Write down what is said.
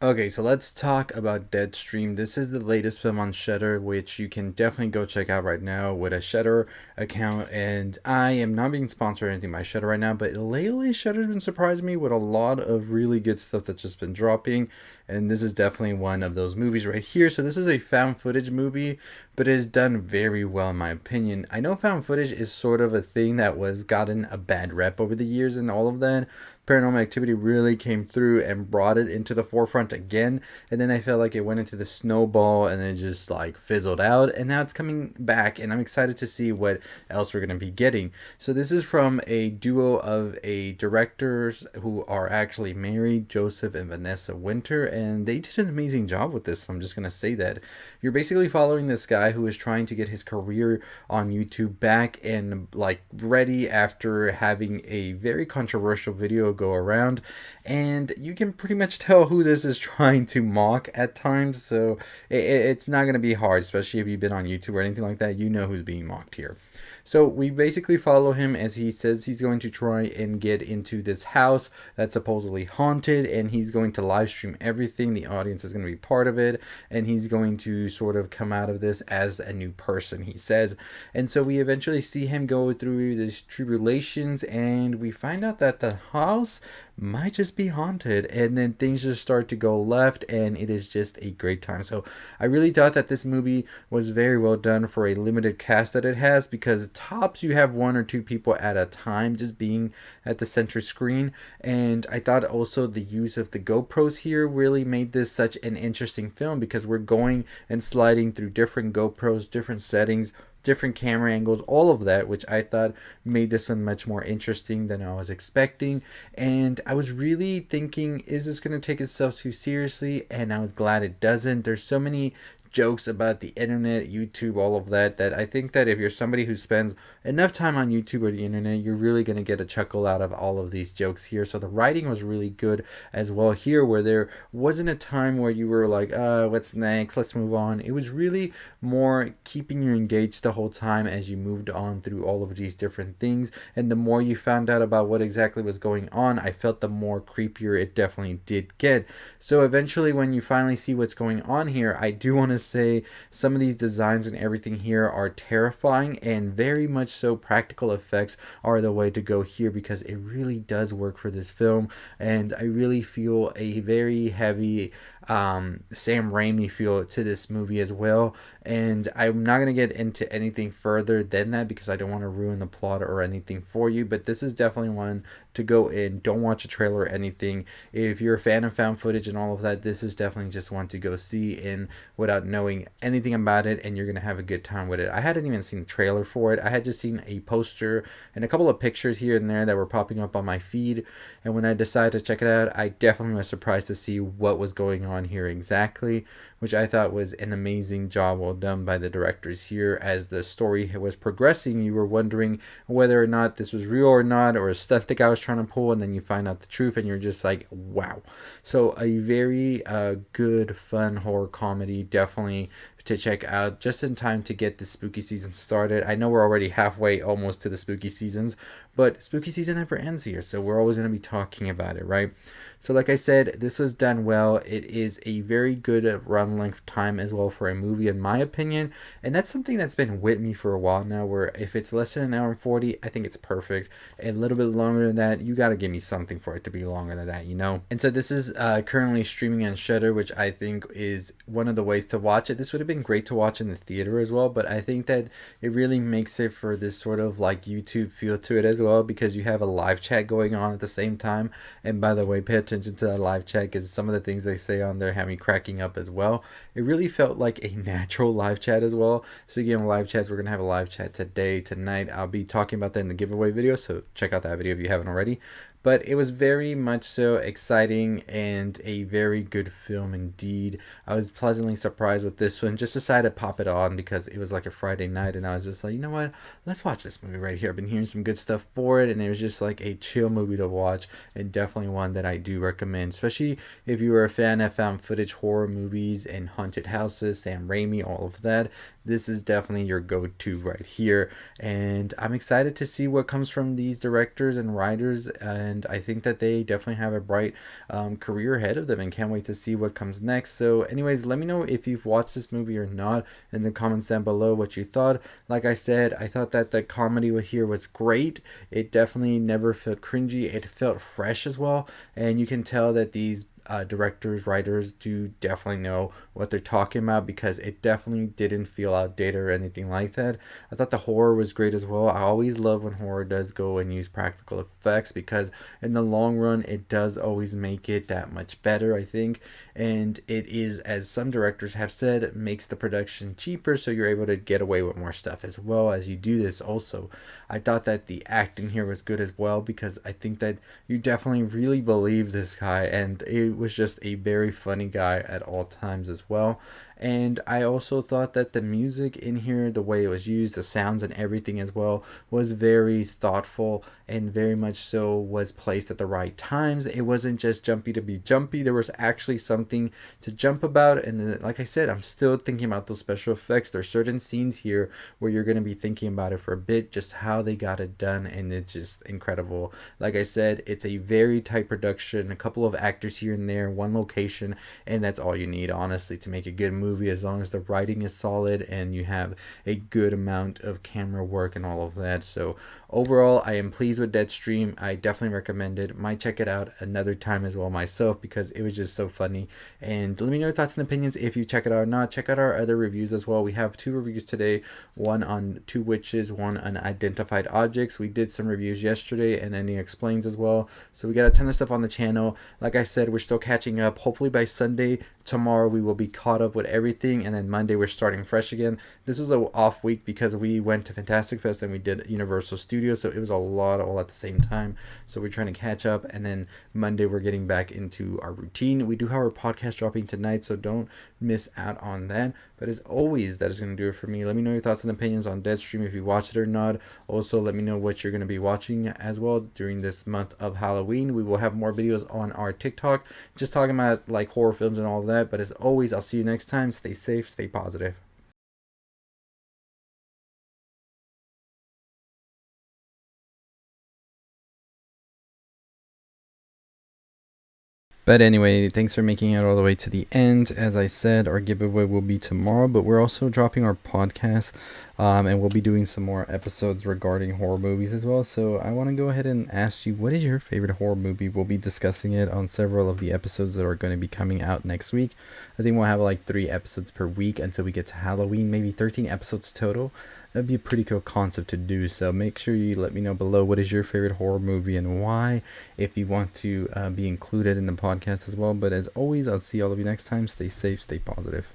Okay, so let's talk about Deadstream. This is the latest film on Shudder, which you can definitely go check out right now with a Shudder account. And I am not being sponsored or anything by Shudder right now, but lately Shudder's been surprising me with a lot of really good stuff that's just been dropping. And this is definitely one of those movies right here. So this is a found footage movie, but it is done very well in my opinion. I know found footage is sort of a thing that was gotten a bad rep over the years and all of that. Paranormal Activity really came through and brought it into the forefront again, and then I felt like it went into the snowball and it just like fizzled out, and now it's coming back, and I'm excited to see what else we're going to be getting. So this is from a duo of a directors who are actually married, Joseph and Vanessa Winter, and they did an amazing job with this. I'm just going to say that you're basically following this guy who is trying to get his career on YouTube back and like ready after having a very controversial video go around, and you can pretty much tell who this is trying to mock at times. So it's not going to be hard, especially if you've been on YouTube or anything like that. You know who's being mocked here. So we basically follow him as he says he's going to try and get into this house that's supposedly haunted, and he's going to live stream everything. The audience is going to be part of it, and he's going to sort of come out of this as a new person, he says. And so we eventually see him go through these tribulations, and we find out that the house might just be haunted, and then things just start to go left, and it is just a great time. So I really thought that this movie was very well done for a limited cast that it has, because tops you have one or two people at a time just being at the center screen. And I thought also the use of the GoPros here really made this such an interesting film, because we're going and sliding through different GoPros, different settings, different camera angles, all of that, which I thought made this one much more interesting than I was expecting. And I was really thinking, is this going to take itself too seriously? And I was glad it doesn't. There's so many jokes about the internet, YouTube, all of that, that I think that if you're somebody who spends enough time on YouTube or the internet, you're really going to get a chuckle out of all of these jokes here. So the writing was really good as well here, where there wasn't a time where you were like, what's next? Let's move on. It was really more keeping you engaged the whole time as you moved on through all of these different things. And the more you found out about what exactly was going on, I felt the more creepier it definitely did get. So eventually, when you finally see what's going on here, I do want to say some of these designs and everything here are terrifying, and very much so practical effects are the way to go here, because it really does work for this film. And I really feel a very heavy Sam Raimi feel to this movie as well. And I'm not going to get into anything further than that, because I don't want to ruin the plot or anything for you, but this is definitely one to go in. Don't watch a trailer or anything. If you're a fan of found footage and all of that, this is definitely just one to go see in without knowing anything about it, and you're going to have a good time with it. I hadn't even seen the trailer for it. I had just seen a poster and a couple of pictures here and there that were popping up on my feed, and when I decided to check it out, I definitely was surprised to see what was going on here exactly, which I thought was an amazing job well done by the directors here. As the story was progressing, you were wondering whether or not this was real or not, or a stunt the guy was trying to pull, and then you find out the truth, and you're just like, wow. So a very good, fun horror comedy, definitely to check out just in time to get the spooky season started. I know we're already halfway almost to the spooky seasons, but spooky season never ends here, so we're always going to be talking about it, right? So like I said, this was done well. It is a very good run length time as well for a movie, in my opinion, and that's something that's been with me for a while now, where if it's less than an hour and 40, I think it's perfect. A little bit longer than that, you got to give me something for it to be longer than that, you know? And so this is currently streaming on Shudder, which I think is one of the ways to watch it. This would have been great to watch in the theater as well, but I think that it really makes it for this sort of like YouTube feel to it as well, because you have a live chat going on at the same time. And by the way, pay attention to that live chat, because some of the things they say on there have me cracking up as well. It really felt like a natural live chat as well. Speaking of live chats, we're gonna have a live chat tonight. I'll be talking about that in the giveaway video, so check out that video if you haven't already. But it was very much so exciting and a very good film indeed. I was pleasantly surprised with this one. Just decided to pop it on because it was like a Friday night, and I was just like, you know what? Let's watch this movie right here. I've been hearing some good stuff for it, and it was just like a chill movie to watch, and definitely one that I do recommend, especially if you are a fan of found footage horror movies and haunted houses, Sam Raimi, all of that. This is definitely your go-to right here, and I'm excited to see what comes from these directors and writers. and I think that they definitely have a bright career ahead of them, and can't wait to see what comes next. So anyways, let me know if you've watched this movie or not in the comments down below what you thought. Like I said, I thought that the comedy here was great. It definitely never felt cringy. It felt fresh as well, and you can tell that these directors, writers do definitely know what they're talking about, because it definitely didn't feel outdated or anything like that. I thought the horror was great as well. I always love when horror does go and use practical effects, because in the long run it does always make it that much better, I think. And it is, as some directors have said, it makes the production cheaper, so you're able to get away with more stuff as well as you do this. Also, I thought that the acting here was good as well, because I think that you definitely really believe this guy, and it was just a very funny guy at all times as well. And I also thought that the music in here, the way it was used, the sounds and everything as well, was very thoughtful, and very much so was placed at the right times. It wasn't just jumpy to be jumpy. There was actually something to jump about. And like I said, I'm still thinking about those special effects. There's certain scenes here where you're going to be thinking about it for a bit, just how they got it done, and it's just incredible. Like I said, it's a very tight production, a couple of actors here and there, one location, and that's all you need, honestly, to make a good movie, as long as the writing is solid and you have a good amount of camera work and all of that. So overall, I am pleased with Deadstream. I definitely recommend it. Might check it out another time as well myself, because it was just so funny. And let me know your thoughts and opinions if you check it out or not. Check out our other reviews as well. We have 2 reviews today, one on 2 witches, one on identified objects. We did some reviews yesterday, and Any Explains as well. So we got a ton of stuff on the channel. Like I said, we're still catching up. Hopefully by Sunday, tomorrow, we will be caught up with everything, and then Monday we're starting fresh again. This was an off week because we went to Fantastic Fest and we did Universal Studios, so it was a lot all at the same time. So we're trying to catch up, and then Monday we're getting back into our routine. We do have our podcast dropping tonight, so don't miss out on that. But as always, that is going to do it for me. Let me know your thoughts and opinions on Deadstream, if you watched it or not. Also, let me know what you're going to be watching as well during this month of Halloween. We will have more videos on our TikTok, just talking about like horror films and all of that. But as always, I'll see you next time. Stay safe, stay positive. But anyway, thanks for making it all the way to the end. As I said, our giveaway will be tomorrow, but we're also dropping our podcast, and we'll be doing some more episodes regarding horror movies as well. So I want to go ahead and ask you, what is your favorite horror movie? We'll be discussing it on several of the episodes that are going to be coming out next week. I think we'll have like 3 episodes per week until we get to Halloween, maybe 13 episodes total. That'd be a pretty cool concept to do. So make sure you let me know below what is your favorite horror movie and why, if you want to be included in the podcast as well. But as always, I'll see all of you next time. Stay safe, stay positive.